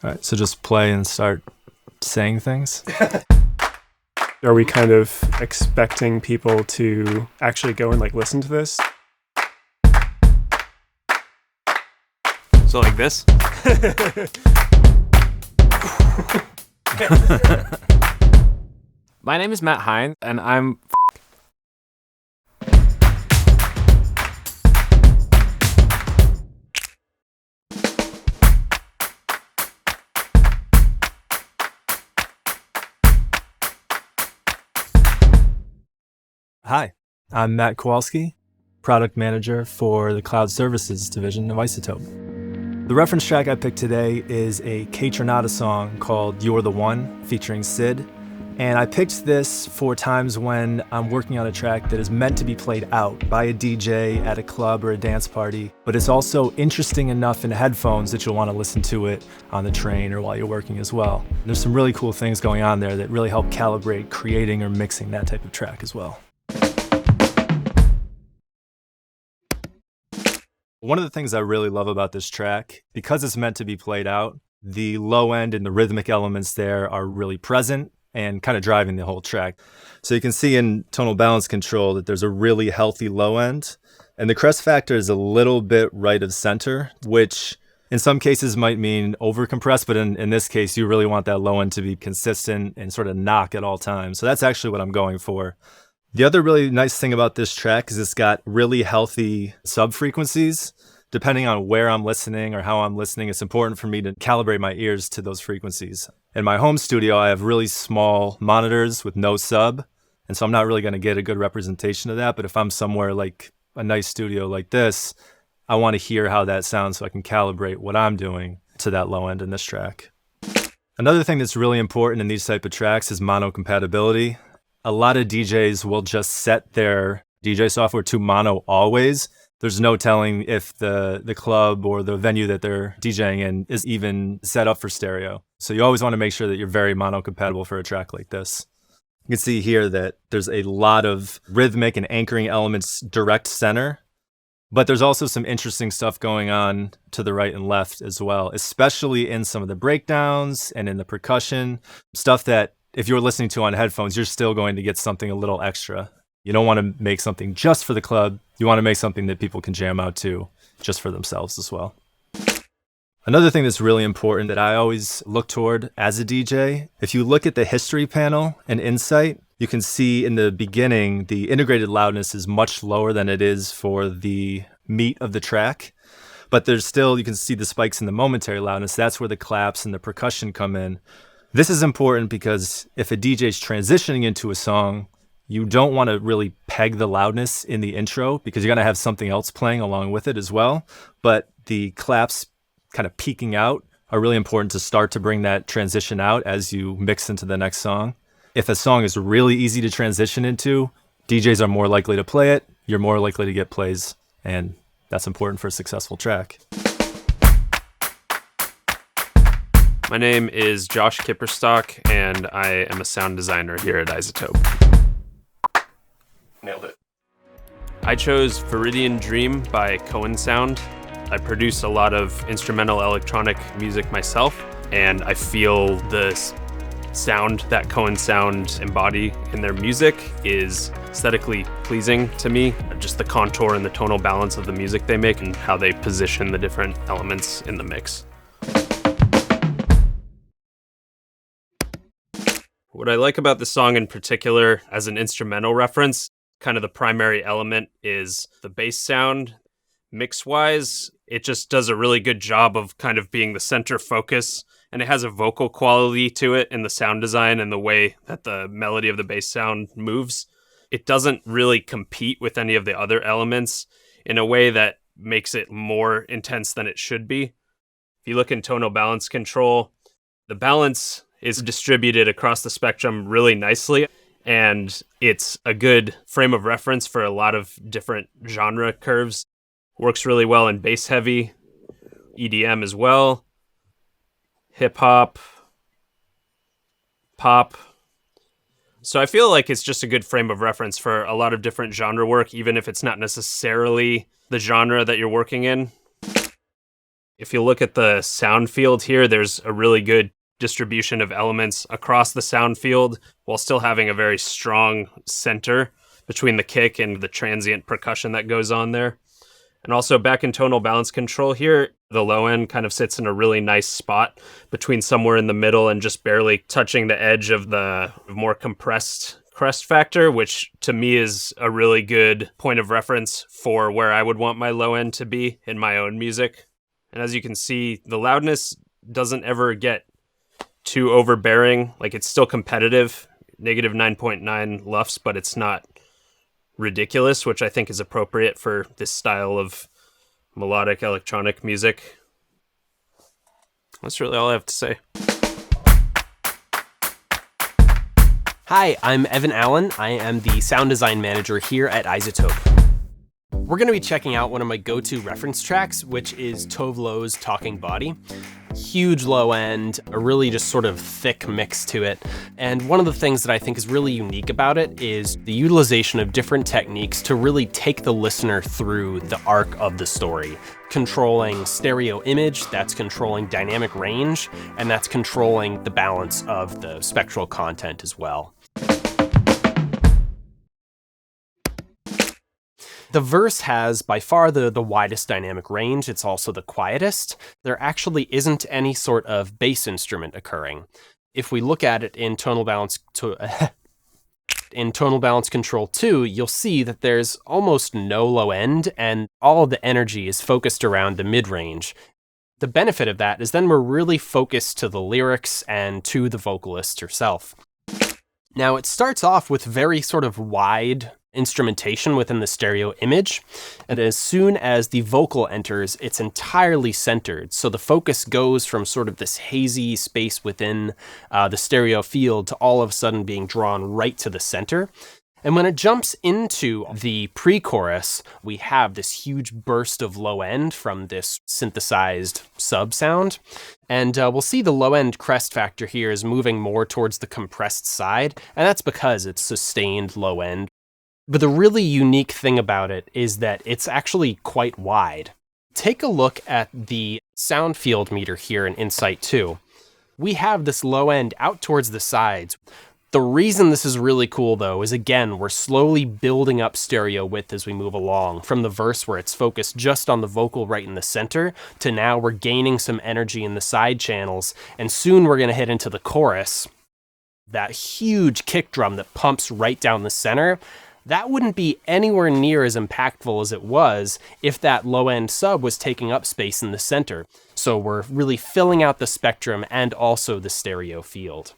All right, so just play and start saying things. Are we kind of expecting people to actually go and like listen to this? So like this? My name is Matt Hine, and I'm Hi, I'm Matt Kowalski, product manager for the cloud services division of iZotope. The reference track I picked today is a KAYTRANADA song called You're the One, featuring Sid. And I picked this for times when I'm working on a track that is meant to be played out by a DJ at a club or a dance party, but it's also interesting enough in headphones that you'll want to listen to it on the train or while you're working as well. There's some really cool things going on there that really help calibrate creating or mixing that type of track as well. One of the things I really love about this track, because it's meant to be played out, the low end and the rhythmic elements there are really present and kind of driving the whole track. So you can see in Tonal Balance Control that there's a really healthy low end, and the crest factor is a little bit right of center, which in some cases might mean overcompressed, but in this case, you really want that low end to be consistent and sort of knock at all times. So that's actually what I'm going for. The other really nice thing about this track is it's got really healthy sub-frequencies. Depending on where I'm listening or how I'm listening, it's important for me to calibrate my ears to those frequencies. In my home studio, I have really small monitors with no sub, and so I'm not really going to get a good representation of that. But if I'm somewhere like a nice studio like this, I want to hear how that sounds so I can calibrate what I'm doing to that low end in this track. Another thing that's really important in these type of tracks is mono compatibility. A lot of DJs will just set their DJ software to mono always. There's no telling if the club or the venue that they're DJing in is even set up for stereo. So you always want to make sure that you're very mono compatible for a track like this. You can see here that there's a lot of rhythmic and anchoring elements direct center, but there's also some interesting stuff going on to the right and left as well, especially in some of the breakdowns and in the percussion, stuff that if you're listening to on headphones, you're still going to get something a little extra. You don't want to make something just for the club. You want to make something that people can jam out to just for themselves as well. Another thing that's really important that I always look toward as a DJ, if you look at the history panel and Insight, you can see in the beginning, the integrated loudness is much lower than it is for the meat of the track. But there's still, you can see the spikes in the momentary loudness. That's where the claps and the percussion come in. This is important because if a DJ is transitioning into a song, you don't want to really peg the loudness in the intro because you're going to have something else playing along with it as well. But the claps kind of peaking out are really important to start to bring that transition out as you mix into the next song. If a song is really easy to transition into, DJs are more likely to play it, you're more likely to get plays, and that's important for a successful track. My name is Josh Kipperstock, and I am a sound designer here at iZotope. Nailed it. I chose Viridian Dream by KOAN Sound. I produce a lot of instrumental electronic music myself, and I feel the sound that KOAN Sound embody in their music is aesthetically pleasing to me. Just the contour and the tonal balance of the music they make and how they position the different elements in the mix. What I like about the song in particular as an instrumental reference, kind of the primary element is the bass sound. Mix-wise, it just does a really good job of kind of being the center focus, and it has a vocal quality to it in the sound design and the way that the melody of the bass sound moves. It doesn't really compete with any of the other elements in a way that makes it more intense than it should be. If you look in Tonal Balance Control, the balance is distributed across the spectrum really nicely, and it's a good frame of reference for a lot of different genre curves. Works really well in bass heavy, EDM as well, hip hop, pop. So I feel like it's just a good frame of reference for a lot of different genre work, even if it's not necessarily the genre that you're working in. If you look at the sound field here, there's a really good distribution of elements across the sound field while still having a very strong center between the kick and the transient percussion that goes on there. And also back in tonal balance control here, the low end kind of sits in a really nice spot between somewhere in the middle and just barely touching the edge of the more compressed crest factor, which to me is a really good point of reference for where I would want my low end to be in my own music. And as you can see, the loudness doesn't ever get too overbearing. Like, it's still competitive, negative 9.9 LUFS, but it's not ridiculous, which I think is appropriate for this style of melodic electronic music. That's really all I have to say. Hi, I'm Evan Allen. I am the sound design manager here at iZotope. We're going to be checking out one of my go-to reference tracks, which is Tove Lo's Talking Body. Huge low end, a really just sort of thick mix to it. And one of the things that I think is really unique about it is the utilization of different techniques to really take the listener through the arc of the story. Controlling stereo image, that's controlling dynamic range, and that's controlling the balance of the spectral content as well. The verse has by far the widest dynamic range. It's also the quietest. There actually isn't any sort of bass instrument occurring. If we look at it in tonal balance control 2, you'll see that there's almost no low end and all of the energy is focused around the mid-range. The benefit of that is then we're really focused to the lyrics and to the vocalist herself. Now, it starts off with very sort of wide instrumentation within the stereo image, and as soon as the vocal enters, it's entirely centered. So the focus goes from sort of this hazy space within the stereo field to all of a sudden being drawn right to the center. And when it jumps into the pre-chorus, we have this huge burst of low end from this synthesized sub sound. And we'll see the low end crest factor here is moving more towards the compressed side, and that's because it's sustained low end. But the really unique thing about it is that it's actually quite wide. Take a look at the sound field meter here in Insight 2. We have this low end out towards the sides. The reason this is really cool, though, is again, we're slowly building up stereo width as we move along, from the verse where it's focused just on the vocal right in the center, to now we're gaining some energy in the side channels, and soon we're going to hit into the chorus. That huge kick drum that pumps right down the center, that wouldn't be anywhere near as impactful as it was if that low-end sub was taking up space in the center. So we're really filling out the spectrum and also the stereo field.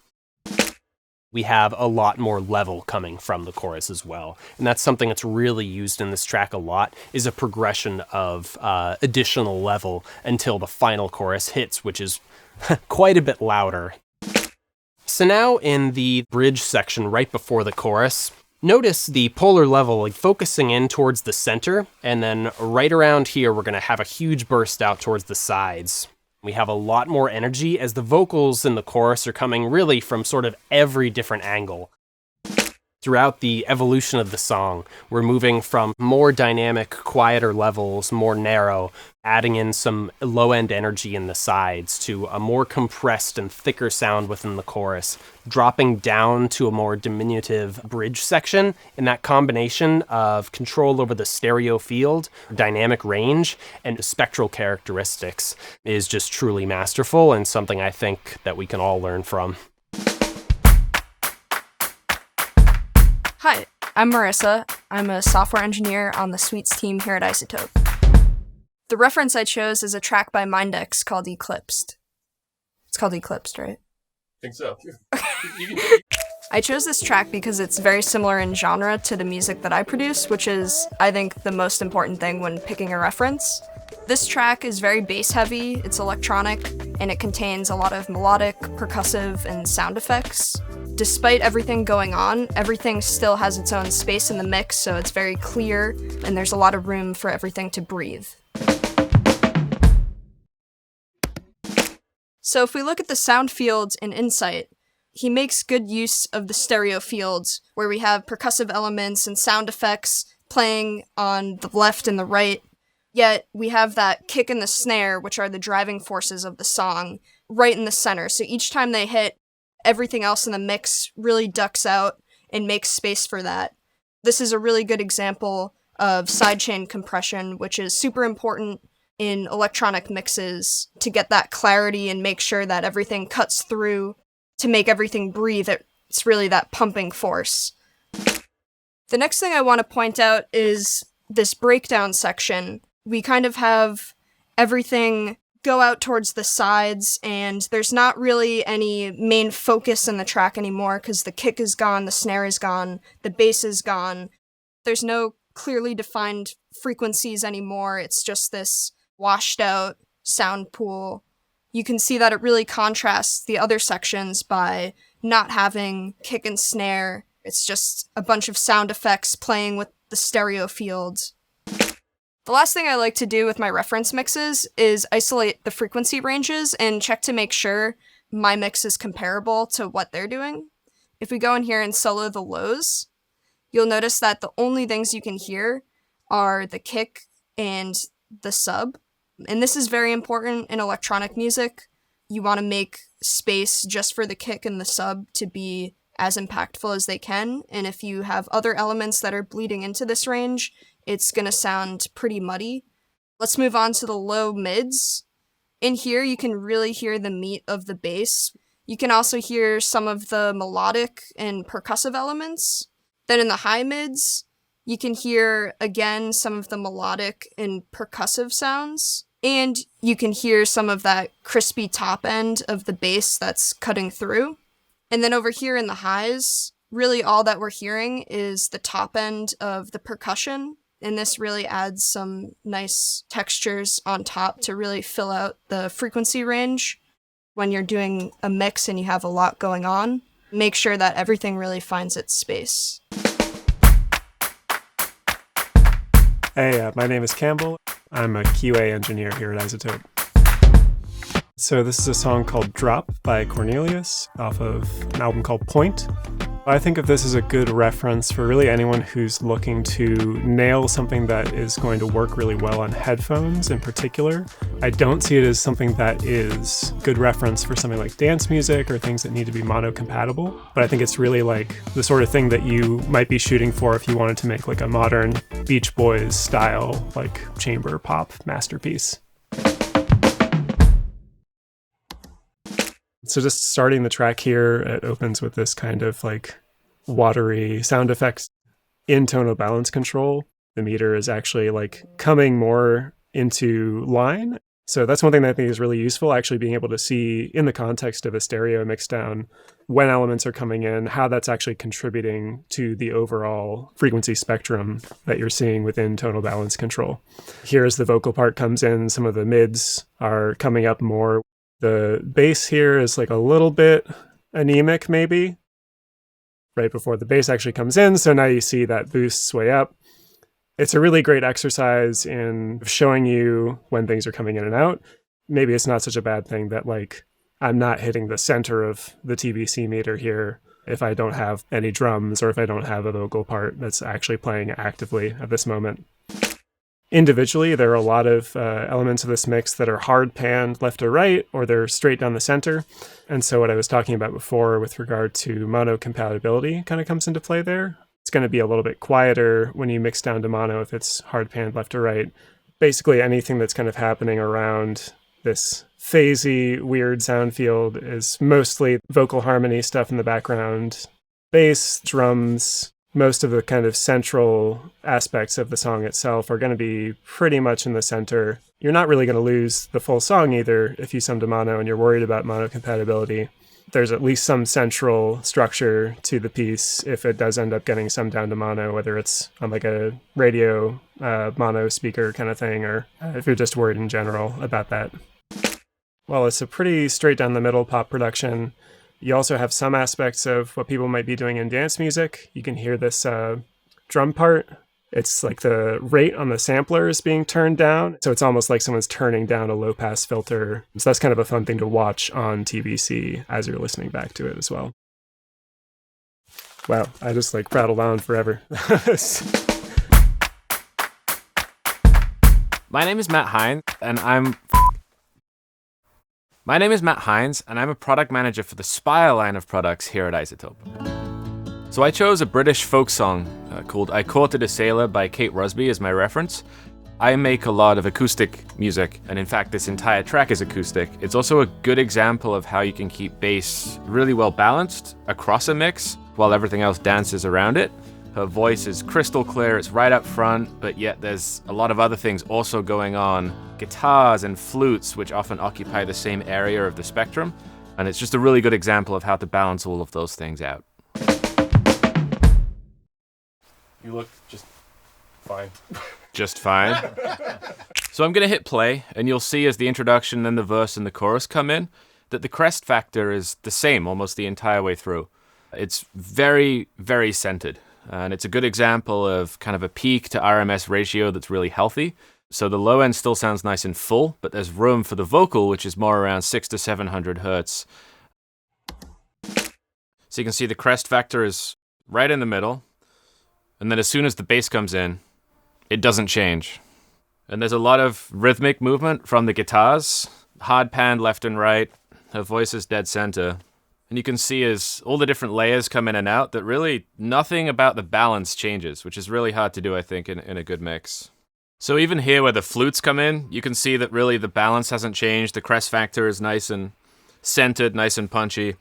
We have a lot more level coming from the chorus as well. And that's something that's really used in this track a lot, is a progression of additional level until the final chorus hits, which is quite a bit louder. So now in the bridge section right before the chorus, notice the polar level like focusing in towards the center, and then right around here we're going to have a huge burst out towards the sides. We have a lot more energy as the vocals in the chorus are coming really from sort of every different angle. Throughout the evolution of the song, we're moving from more dynamic, quieter levels, more narrow, adding in some low-end energy in the sides to a more compressed and thicker sound within the chorus, dropping down to a more diminutive bridge section, and that combination of control over the stereo field, dynamic range, and spectral characteristics is just truly masterful and something I think that we can all learn from. Hi, I'm Marissa. I'm a software engineer on the Suites team here at iZotope. The reference I chose is a track by Mindex called Eclipsed. It's called Eclipsed, right? I think so. I chose this track because it's very similar in genre to the music that I produce, which is, I think, the most important thing when picking a reference. This track is very bass heavy, it's electronic, and it contains a lot of melodic, percussive, and sound effects. Despite everything going on, everything still has its own space in the mix, so it's very clear, and there's a lot of room for everything to breathe. So if we look at the sound fields in Insight, he makes good use of the stereo fields, where we have percussive elements and sound effects playing on the left and the right, Yet we have that kick and the snare, which are the driving forces of the song, right in the center. So each time they hit, everything else in the mix really ducks out and makes space for that. This is a really good example of sidechain compression, which is super important in electronic mixes to get that clarity and make sure that everything cuts through to make everything breathe. It's really that pumping force. The next thing I want to point out is this breakdown section. We kind of have everything go out towards the sides, and there's not really any main focus in the track anymore because the kick is gone, the snare is gone, the bass is gone. There's no clearly defined frequencies anymore. It's just this washed out sound pool. You can see that it really contrasts the other sections by not having kick and snare. It's just a bunch of sound effects playing with the stereo fields. The last thing I like to do with my reference mixes is isolate the frequency ranges and check to make sure my mix is comparable to what they're doing. If we go in here and solo the lows, you'll notice that the only things you can hear are the kick and the sub. And this is very important in electronic music. You want to make space just for the kick and the sub to be as impactful as they can. And if you have other elements that are bleeding into this range, it's going to sound pretty muddy. Let's move on to the low mids. In here, you can really hear the meat of the bass. You can also hear some of the melodic and percussive elements. Then in the high mids, you can hear, again, some of the melodic and percussive sounds. And you can hear some of that crispy top end of the bass that's cutting through. And then over here in the highs, really all that we're hearing is the top end of the percussion. And this really adds some nice textures on top to really fill out the frequency range. When you're doing a mix and you have a lot going on, make sure that everything really finds its space. Hey, my name is Campbell. I'm a QA engineer here at iZotope. So this is a song called Drop by Cornelius off of an album called Point. I think of this as a good reference for really anyone who's looking to nail something that is going to work really well on headphones in particular. I don't see it as something that is good reference for something like dance music or things that need to be mono compatible, but I think it's really like the sort of thing that you might be shooting for if you wanted to make like a modern Beach Boys style, like chamber pop masterpiece. So just starting the track here, it opens with this kind of like watery sound effects in tonal balance control. The meter is actually like coming more into line. So that's one thing that I think is really useful, actually being able to see in the context of a stereo mixdown when elements are coming in, how that's actually contributing to the overall frequency spectrum that you're seeing within tonal balance control. Here as the vocal part comes in, some of the mids are coming up more. The bass here is like a little bit anemic maybe, right before the bass actually comes in. So now you see that boosts way up. It's a really great exercise in showing you when things are coming in and out. Maybe it's not such a bad thing that like I'm not hitting the center of the TBC meter here if I don't have any drums or if I don't have a vocal part that's actually playing actively at this moment. Individually, there are a lot of elements of this mix that are hard panned left or right, or they're straight down the center. And so what I was talking about before with regard to mono compatibility kind of comes into play there. It's going to be a little bit quieter when you mix down to mono if it's hard panned left or right. Basically, anything that's kind of happening around this phasey, weird sound field is mostly vocal harmony stuff in the background, bass, drums. Most of the kind of central aspects of the song itself are going to be pretty much in the center. You're not really going to lose the full song either if you sum to mono and you're worried about mono compatibility. There's at least some central structure to the piece if it does end up getting summed down to mono, whether it's on like a radio mono speaker kind of thing, or if you're just worried in general about that. Well, it's a pretty straight down the middle pop production. You also have some aspects of what people might be doing in dance music. You can hear this drum part. It's like the rate on the sampler is being turned down. So it's almost like someone's turning down a low pass filter. So that's kind of a fun thing to watch on TBC as you're listening back to it as well. Wow, I just like prattled on forever. My name is Matt Hines, and I'm a product manager for the Spire line of products here at iZotope. So I chose a British folk song called I Courted a Sailor by Kate Rusby as my reference. I make a lot of acoustic music, and in fact this entire track is acoustic. It's also a good example of how you can keep bass really well balanced across a mix while everything else dances around it. Her voice is crystal clear, it's right up front, but yet there's a lot of other things also going on. Guitars and flutes, which often occupy the same area of the spectrum, and it's just a really good example of how to balance all of those things out. You look just fine. Just fine. So I'm going to hit play, and you'll see as the introduction, then the verse and the chorus come in, that the crest factor is the same almost the entire way through. It's very, very centered. And it's a good example of kind of a peak to RMS ratio that's really healthy. So the low end still sounds nice and full, but there's room for the vocal, which is more around 600 to 700 hertz. So you can see the crest factor is right in the middle. And then as soon as the bass comes in, it doesn't change. And there's a lot of rhythmic movement from the guitars, hard pan left and right. Her voice is dead center. And you can see as all the different layers come in and out that really nothing about the balance changes, which is really hard to do, I think, in a good mix. So even here where the flutes come in, you can see that really the balance hasn't changed. The crest factor is nice and centered, nice and punchy.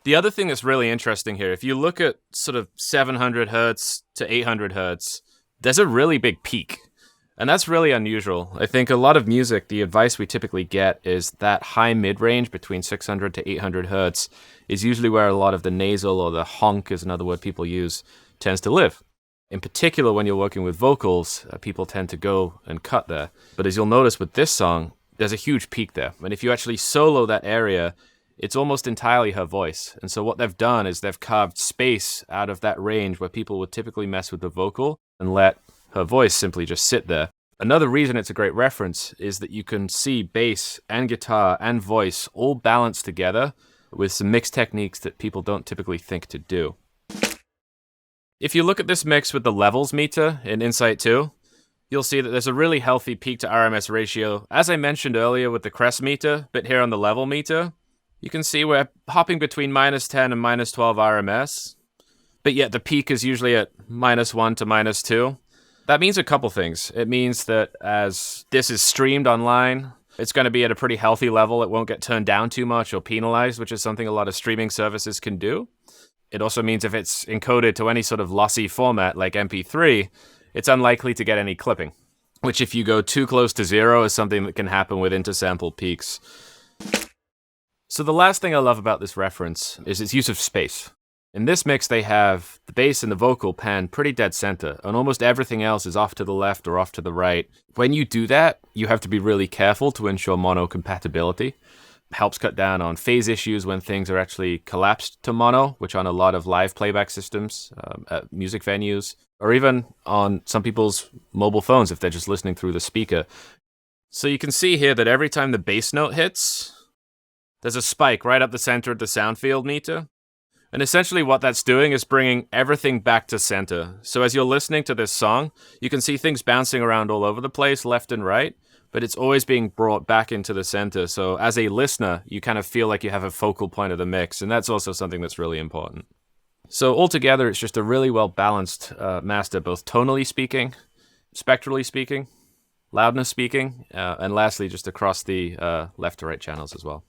The other thing that's really interesting here, if you look at sort of 700 hertz to 800 hertz, there's a really big peak. And that's really unusual. I think a lot of music, the advice we typically get is that high mid-range between 600 to 800 hertz is usually where a lot of the nasal, or the honk is another word people use, tends to live. In particular, when you're working with vocals, people tend to go and cut there. But as you'll notice with this song, there's a huge peak there. And if you actually solo that area, it's almost entirely her voice. And so what they've done is they've carved space out of that range where people would typically mess with the vocal and let her voice simply just sit there. Another reason it's a great reference is that you can see bass and guitar and voice all balanced together with some mix techniques that people don't typically think to do. If you look at this mix with the levels meter in Insight 2, you'll see that there's a really healthy peak to RMS ratio. As I mentioned earlier with the crest meter, but here on the level meter, you can see we're hopping between -10 and -12 RMS, but yet the peak is usually at -1 to -2. That means a couple things. It means that as this is streamed online, it's going to be at a pretty healthy level. It won't get turned down too much or penalized, which is something a lot of streaming services can do. It also means if it's encoded to any sort of lossy format like MP3, it's unlikely to get any clipping, which if you go too close to zero is something that can happen with intersample peaks. So the last thing I love about this reference is its use of space. In this mix, they have the bass and the vocal pan pretty dead center, and almost everything else is off to the left or off to the right. When you do that, you have to be really careful to ensure mono compatibility. Helps cut down on phase issues when things are actually collapsed to mono, which on a lot of live playback systems at music venues, or even on some people's mobile phones if they're just listening through the speaker. So you can see here that every time the bass note hits, there's a spike right up the center of the sound field meter. And essentially what that's doing is bringing everything back to center. So as you're listening to this song, you can see things bouncing around all over the place, left and right, but it's always being brought back into the center. So as a listener, you kind of feel like you have a focal point of the mix, and that's also something that's really important. So altogether, it's just a really well-balanced master, both tonally speaking, spectrally speaking, loudness speaking, and lastly, just across the left to right channels as well.